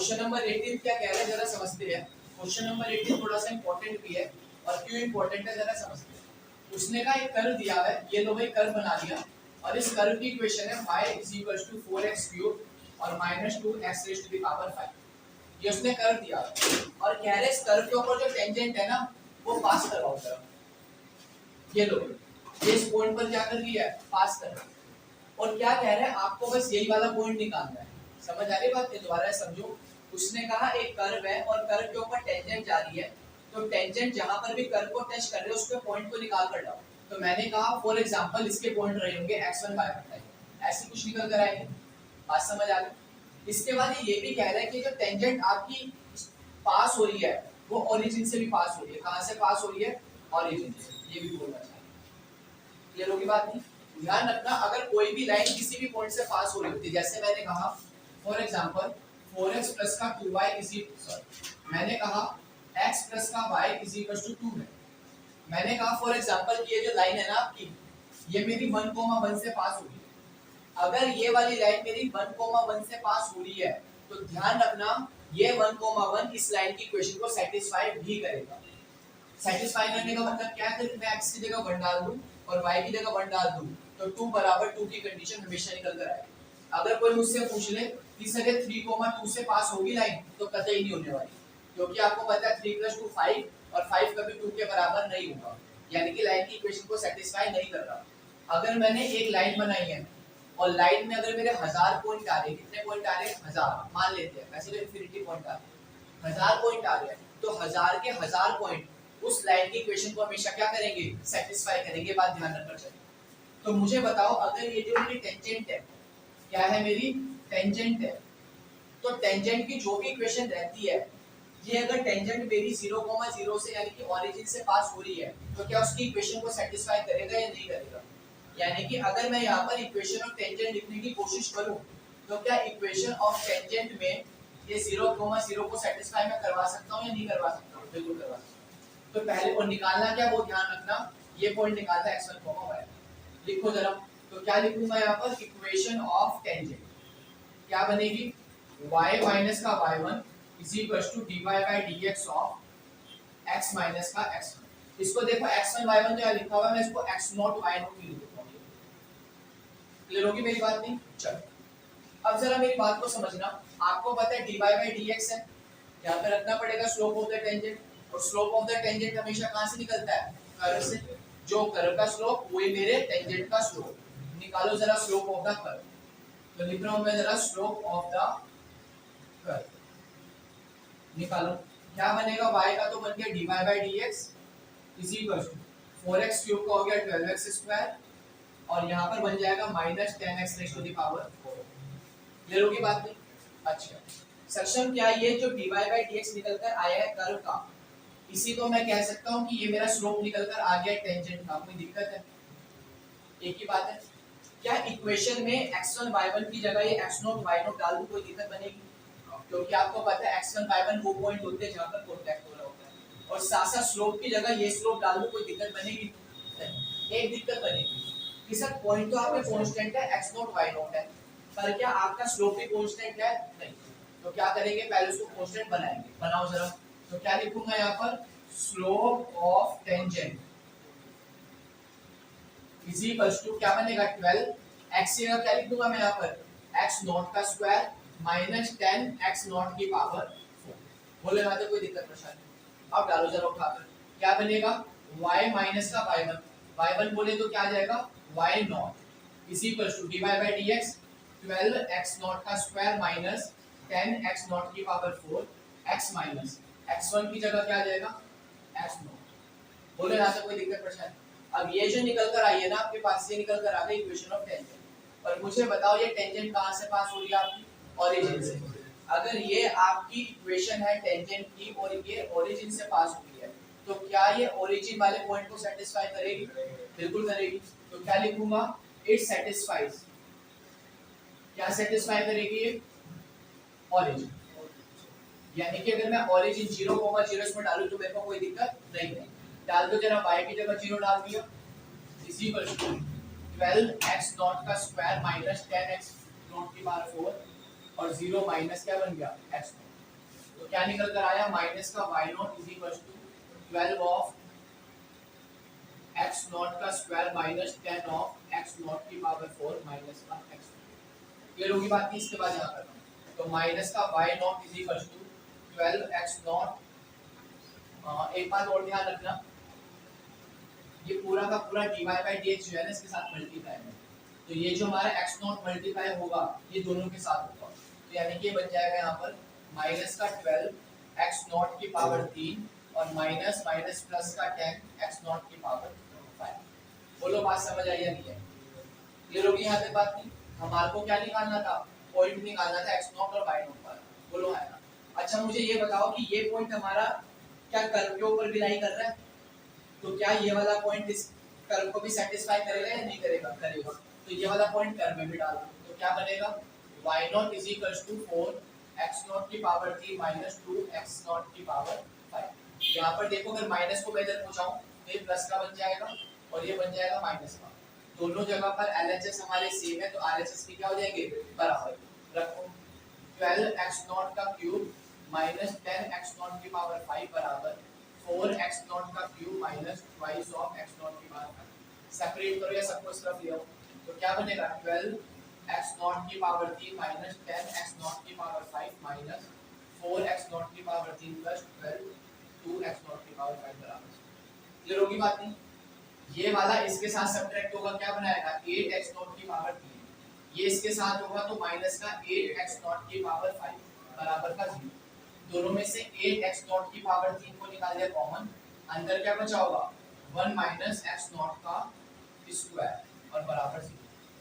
Question number 18 क्या कह रहा है जरा समझते हैं। क्वेश्चन नंबर 18 थोड़ा सा इंपॉर्टेंट भी है और क्यों इंपॉर्टेंट है जरा समझते हैं। उसने का एक कर्व दिया है, ये लो भाई कर्व बना दिया और इस कर्व की इक्वेशन है y = 4x³ और -2x⁵5। ये उसने कर्व दिया और कह रहे इस कर्व के ऊपर जो टेंजेंट है ना वो पास करवाओ जरा। ये लो ये इस पॉइंट पर क्या कर रही है, पास कर रही है। और क्या कह रहे हैं, आपको बस यही वाला पॉइंट निकालना है। समझ आ रही बात? दोबारा समझो। उसने कहा एक कर्व है और कर्व के ऊपर टेंजेंट जा रही है, तो टेंजेंट जहां पर भी कर्व को टच कर रहे हो उसके पॉइंट को निकाल कर लाओ। तो मैंने कहा फॉर एग्जांपल इसके पॉइंट रहे होंगे x1 y1, ऐसे कुछ निकल कर आएंगे। बात समझ आ गई? इसके बाद ये भी कह रहा है कि जो टेंजेंट आपकी पास हो रही है वो ओरिजिन से भी पास हो रही है। कहां से पास हो रही है? ओरिजिन से। ये भी बोलना चाहिए। क्लियर होगी बात? नहीं ध्यान रखना, अगर कोई भी लाइन किसी भी पॉइंट से पास हो रही होती है, जैसे मैंने कहा फॉर एग्जांपल 4x + का 2y मैंने कहा x + का y = 2 है। मैंने कहा फॉर एग्जांपल कि ये जो लाइन है ना आपकी, ये मेरी 1,1 से पास हो रही है। अगर ये वाली लाइन मेरी 1,1 से पास हो रही है तो ध्यान रखना ये 1,1 इस लाइन की इक्वेशन को सेटिस्फाई भी करेगा। सेटिस्फाई करने का मतलब क्या है? मैं x की जगह 1 डाल दूं और y की जगह 1 डाल दूं तो 2 = 2 की कंडीशन हमेशा निकल कर आएगी। अगर कोई मुझसे पूछ ले कि सर 3,2 से पास होगी लाइन, तो कतई नहीं होने वाली, क्योंकि आपको पता है 3 + 2 5 और 5 कभी 2 के बराबर नहीं होगा, यानी कि लाइन की इक्वेशन को सेटिस्फाई नहीं कर रहा। अगर मैंने एक लाइन बनाई है और लाइन में अगर मेरे 1000 पॉइंट आ रहे, कितने पॉइंट आ रहे हैं? 1000 मान लेते हैं, वैसे तो इंफिनिटी पॉइंट आ रहे हैं, 1000 पॉइंट आ रहे हैं, तो 1000 के 1000 पॉइंट उस लाइन की इक्वेशन को हमेशा क्या करेंगे? सेटिस्फाई करेंगे। बात ध्यान रखना चाहिए। तो मुझे बताओ अगर ये जो मेरी टेंजेंट है, क्या है मेरी? टेंजेंट है। तो टेंजेंट की जो भी इक्वेशन रहती है, ये अगर टेंजेंट मेरी 0,0 से यानी कि ओरिजिन से पास हो रही है तो क्या उसकी इक्वेशन को सेटिस्फाई करेगा या नहीं करेगा? यानी कि अगर मैं यहाँ पर इक्वेशन ऑफ टेंजेंट लिखने की कोशिश करूं तो क्या इक्वेशन ऑफ टेंजेंट में ये 0,0 को सेटिस्फाई मैं करवा सकता हूँ या नहीं करवा सकता हूँ? बिल्कुल करवा सकता हूँ। तो पहले और निकालना क्या, वो ध्यान रखना, ये पॉइंट निकालना है x1, y। लिखो जरा। तो क्या लिखूंगा यहाँ पर? इक्वेशन ऑफ टेंजेंट क्या बनेगी? y - का y1 = dy/dx ऑफ x - का x1। इसको देखो x1 y1 जो लिखा हुआ है मैं इसको x0 y0 लिख देता हूं। क्लियर होगी मेरी बात? नहीं चलो अब जरा मेरी बात को समझना। आपको पता है dy/dx है, यहाँ पे रखना पड़ेगा स्लोप ऑफ द टेंजेंट, और स्लोप ऑफ द टेंजेंट हमेशा कहां से निकलता है? कर्व से। जो कर्व का स्लोप वही मेरे टेंजेंट का स्लोप। निकालो जरा स्लोप ऑफ द कर्व। तो लिख रहा हूं मैं जरा स्लोप ऑफ द कर्व निकालो। क्या बनेगा? y का तो बन गया dy/dx = 4x³ का हो गया 12x² और यहाँ पर बन जाएगा -10x⁴। क्लियर होगी बात? नहीं अच्छा सक्षम क्या ये जो dy/dx निकल कर आया है कर्व का, इसी को मैं कह सकता हूँ कि ये मेरा स्लोप निकल कर आ गया टेंजेंट का। कोई दिक्कत है? एक ही बात है। क्या इक्वेशन में x1 y1 की जगह ये x0 y0 डाल दूं, कोई दिक्कत बनेगी? क्योंकि आपको पता है x1 y1 वो पॉइंट होते हैं जहां पर कांटेक्ट हो रहा होता है, और साथ साथ स्लोप की जगह ये स्लोप डाल दूं, कोई दिक्कत बनेगी? एक दिक्कत बनेगी कि सर पॉइंट तो आपके कांस्टेंट है x0 y0 है, पर क्या आपका स्लोप भी कांस्टेंट है? नहीं। तो क्या करेंगे? पहले उसको कांस्टेंट बनाएंगे। बनाओ जरा। तो क्या लिखूंगा यहाँ पर? स्लोप ऑफ टेंजेंट क्या बनेगा? 12 x की जगह क्या लिख दूंगा मैं यहाँ पर? x0 का स्क्वायर -10 x0 की पावर 4। बोले ना तो कोई दिक्कत परेशानी? अब डालो जरा उठाकर। क्या बनेगा? y - का y1 y1 बोले तो क्या आ जाएगा? y0 dy/dx 12 x0 का स्क्वायर -10 x0 की पावर 4 x x1 की जगह क्या आ जाएगा? x0। बोले ना तो कोई दिक्कत परेशानी? अब ये जो निकल कर आई है ना आपके पास, ये निकल कर आ गई इक्वेशन ऑफ टेंजेंट। पर मुझे बताओ ये टेंजेंट कहां से पास हो रही है आपकी? ओरिजिन से। अगर ये आपकी इक्वेशन है टेंजेंट की और ये ओरिजिन से पास हो रही है, तो क्या ये ओरिजिन वाले पॉइंट को सेटिस्फाई करेगी? बिल्कुल करेगी। तो क्या लिखूंगा? It satisfies. क्या सेटिस्फाई करेगी ये? ओरिजिन। यानी कि अगर मैं ओरिजिन 0,0 इसमें डालूं तो मेरे को कोई दिक्कत नहीं है। डाल दो जरा, y की जगह 0 डाल दिया = 12 x0 का स्क्वायर -10 x0 की पावर 4 और 0 माइनस क्या बन गया? x0। तो क्या निकल कर आया, माइनस का y not is equal to 12 of x naught का square minus 10 of x not की पावर 4 माइनस का x। क्लियर होगी बात की, इसके बाद यहाँ करना तो माइनस का y not is equal to 12x not. एक बात और ध्यान रखना, ये पूरा का पूरा dy बाय dx जो है ना इसके साथ मल्टीप्लाई है, तो ये जो हमारा x नॉट मल्टीप्लाई होगा ये दोनों के साथ होगा, तो यानी कि ये बन जाएगा यहाँ पर माइनस का 12 x नॉट की पावर 3 और माइनस माइनस प्लस का 10 x नॉट की पावर 5। बोलो बात समझ आई या नहीं है? क्लियर होगी यहाँ तक बात नहीं? हमारे को क्या निकालना था, पॉइंट निकालना था x नॉट और y नॉट का। बोलो है ना? अच्छा मुझे ये बताओ कि ये पॉइंट हमारा क्या कर्व के ऊपर भी लाई कर रहा है, तो क्या ये वाला पॉइंट इस कर्व को भी सेटिस्फाई करेगा या नहीं करेगा? करेगा। तो ये वाला पॉइंट कर्व में भी डाल दो, तो क्या बनेगा y not is equal to 4 x not की पावर 3 माइनस 2 x नॉट की पावर 5। यहाँ पर देखो अगर माइनस को मैं इधर पहुंचाऊं तो ये प्लस का बन जाएगा और ये बन जाएगा माइनस का। दोनों जगह पर LHS हमारे सेम है तो RHS की क्या हो जाएंगे, बराबर। रखो 12x नॉट का क्यूब माइनस 10x नॉट की पावर 5 बराबर 4x नॉट का cube minus twice of x not की पावर 5। सेपरेट करो या सबको इस तरफ ले आओ, तो क्या बनेगा 12x नॉट की पावर 3 माइनस 10x नॉट की पावर 5 माइनस 4x नॉट की पावर 3 प्लस 12 2x नॉट की पावर 5 बराबर। क्लियर होगी बात नहीं? ये वाला इसके साथ सब्ट्रैक्ट होगा, क्या बनाएगा 8x नॉट की पावर 3, ये इसके साथ होगा तो माइनस का 8x नॉट की पावर 5 बराबर का 0। दोनों में से 8x नॉट की पावर 3 को निकाल दिया कॉमन, अंदर क्या बचा होगा 1 माइनस x नॉट का स्क्वायर और बराबर 0।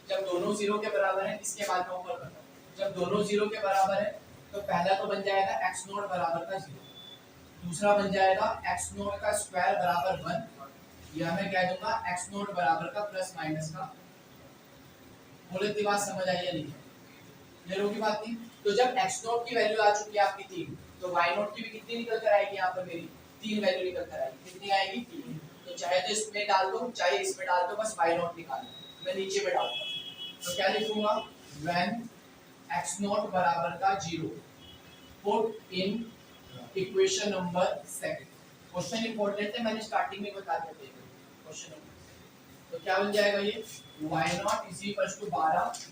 जब दोनों 0 के बराबर है, इसके बाद में ऊपर करना, जब दोनों 0 के बराबर है तो पहला तो बन जाएगा x नॉट बराबर का 0, दूसरा बन जाएगा x नॉट का स्क्वायर बराबर 1, या मैं कह दूंगा x नॉट बराबर का प्लस माइनस का। बोले इतनी बात समझ आई या नहीं? क्लियर होगी बात नहीं? तो जब x नॉट की वैल्यू आ चुकी है आपकी 3, तो y नॉट की भी कितनी निकल कर आएगी, यहाँ पर मेरी 3 वैल्यू निकल कर आएगी। कितनी आएगी 3, तो चाहे तो इसमें डाल दो चाहे इसमें डाल दो, बस y नॉट निकालना। मैं नीचे में डालता हूं तो क्या लिखूंगा व्हेन x नॉट बराबर का 0 put in equation number 2। Question important है, मैंने स्टार्टिंग में बता दिया था क्वेश्चन नंबर। तो क्या बन जाएगा ये y not is equal to 12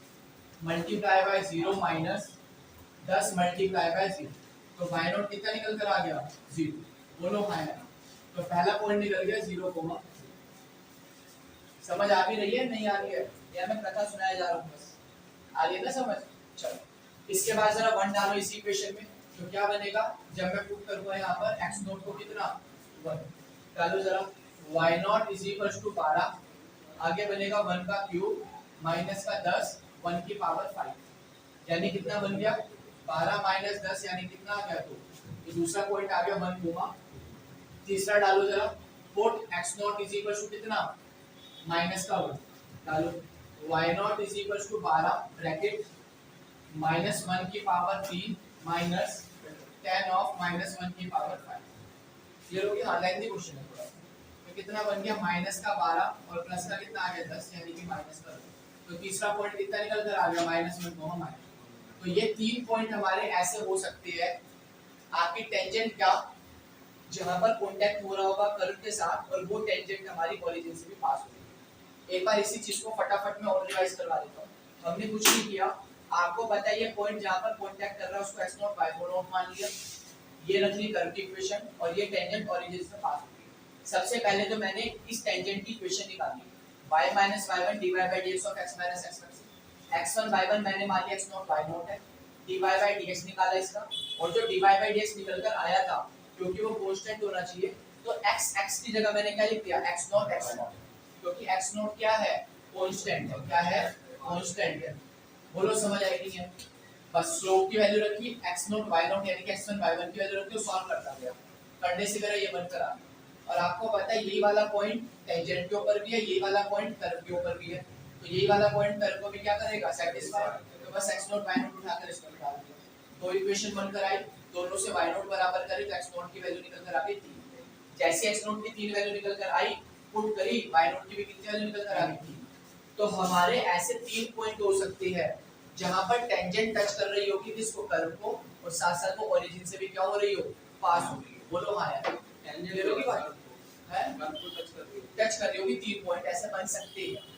multiply by 0 minus 10 multiply by 0, तो y नॉट कितना निकल कर आ गया 0। बोलो है ना? तो पहला पॉइंट निकल गया 0, समझ आ भी रही है नहीं आ रही है, या मैं कथा सुनाया जा रहा हूँ बस, आ रही है ना समझ? चलो इसके बाद जरा 1 डालो इस इक्वेशन में, तो क्या बनेगा जब मैं पुट करूंगा यहाँ पर x नॉट को कितना 1 डालो जरा, y not is equal to 12, आगे बनेगा 1 का क्यूब माइनस का 10 1 की पावर 5, यानी कितना बन गया 12 माइनस 10 यानी कितना आ गया 2, तो दूसरा पॉइंट आ गया 1, तीसरा डालो जरा put x not is equal to कितना माइनस का 1 डालो, y not is equal to 12 bracket minus 1 की पावर 3 माइनस 10 ऑफ माइनस 1 की पावर 5। ये लोग यहाँ लेंथी क्वेश्चन है थोड़ा, तो कितना बन गया माइनस का 12 और प्लस का कितना आ गया 10 यानी कि माइनस का 2, तो तीसरा पॉइंट कितना निकल कर आ गया -1, तो ये 3 पॉइंट हमारे ऐसे हो सकते हैं आपकी टेंजेंट का जहां पर कांटेक्ट हो रहा होगा कर्व के साथ और वो टेंजेंट हमारी ओरिजिन से भी पास हो रही है। एक बार इसी चीज को फटाफट में और रिवाइज करवा देता हूं। हमने कुछ नहीं किया, आपको बताइए पॉइंट जहां पर कांटेक्ट कर रहा है उसको x नॉट y नॉट मान लिया, ये रख ली कर्व की इक्वेशन और ये टेंजेंट ओरिजिन से पास हो रही है। सबसे पहले तो मैंने इस टेंजेंट की इक्वेशन निकाली y y1 dy by dx of x minus x1, x1 y1 मैंने मान लिया x नॉट y नॉट है, dy by dx निकाला इसका, और जो dy by dx निकल कर आया था क्योंकि वो कांस्टेंट होना चाहिए तो x x की जगह मैंने क्या लिख दिया x नॉट, क्योंकि x नॉट क्या है कांस्टेंट है, क्या है कांस्टेंट है। बोलो समझ आई कि नहीं? बस स्लोप की वैल्यू रखी x नॉट y नॉट यानी कि x1 y1 की वैल्यू रखी, सॉल्व करता गया, करने से मेरा ये बनकर आ गया। और आपको पता है यही वाला पॉइंट टेंजेंट के ऊपर भी है, यही वाला पॉइंट कर्व के ऊपर भी है, तो यही वाला पॉइंट कर्व को भी क्या करेगा सेटिस्फाई, तो बस x नॉट y नॉट उठाकर इसको निकाल दिया, दो इक्वेशन बनकर आई, दोनों से y नॉट बराबर करे तो x नॉट की वैल्यू निकल कर आ गई 3। जैसे x नॉट की 3 वैल्यू निकल कर आई पुट करी, y नॉट की भी कितनी वैल्यू निकल कर आ गई 3। तो हमारे ऐसे 3 पॉइंट हो सकते हैं जहां पर टेंजेंट टच कर रही होगी किसको कर्व को, और साथ साथ वो ओरिजिन से भी क्या हो रही हो, पास हो रही हो। बोलो हाँ यार, क्लियर होगी बात है, टच कर रही होगी 3 पॉइंट ऐसे बन सकते हैं।